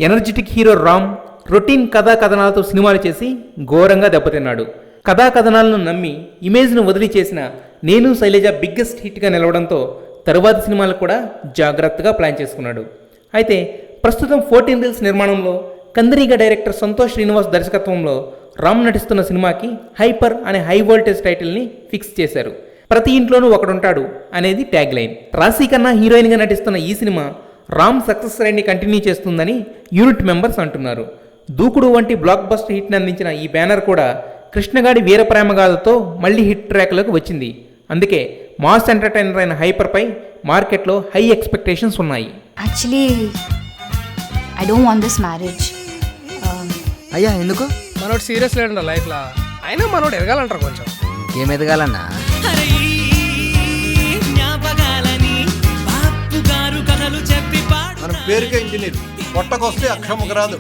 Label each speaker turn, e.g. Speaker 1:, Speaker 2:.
Speaker 1: Energetic hero Ram routine కథా కథనాలతో సినిమాలు చేసి ఘోరంగా దెబ్బతిన్నాడు. కథా కథనాలను నమ్మి ఇమేజ్ను వదిలి చేసిన నేను శైలజ బిగ్గెస్ట్ హిట్గా నిలవడంతో తరువాతి సినిమాలు కూడా జాగ్రత్తగా ప్లాన్ చేసుకున్నాడు. అయితే ప్రస్తుతం 14 రీల్స్ నిర్మాణంలో కందిరీగ డైరెక్టర్ సంతోష్ శ్రీనివాస్ దర్శకత్వంలో రామ్ నటిస్తున్న సినిమాకి హైపర్ అనే హై వోల్టేజ్ టైటిల్ని ఫిక్స్ చేశారు. ప్రతి ఇంట్లోనూ ఒకడుంటాడు అనేది ట్యాగ్ లైన్. రాశి ఖన్నా హీరోయిన్గా నటిస్తున్న ఈ సినిమా రామ్ సక్సెస్ రైడ్ని కంటిన్యూ చేస్తుందని యూనిట్ మెంబర్స్ అంటున్నారు. దూకుడు వంటి బ్లాక్ బస్టర్ హిట్ని అందించిన ఈ బ్యానర్ కూడా కృష్ణగాడి వీరప్రేమగాథతో మళ్ళీ హిట్ ట్రాక్లోకి వచ్చింది. అందుకే మాస్ ఎంటర్టైనర్ అయిన హైపర్పై మార్కెట్లో హై ఎక్స్పెక్టేషన్స్ ఉన్నాయి.
Speaker 2: Actually I don't want this marriage.
Speaker 3: అయ్యా ఎందుకు?
Speaker 4: మనోడు సీరియస్ లేడు లైఫ్లో, అయినా మనోడు ఎదగాలంటారు కొంచెం.
Speaker 3: ఏం ఎదగాలన్నా?
Speaker 5: మనం పేరుకే ఇంజనీర్, పొట్టకొస్తే అక్షరముకు రాదు.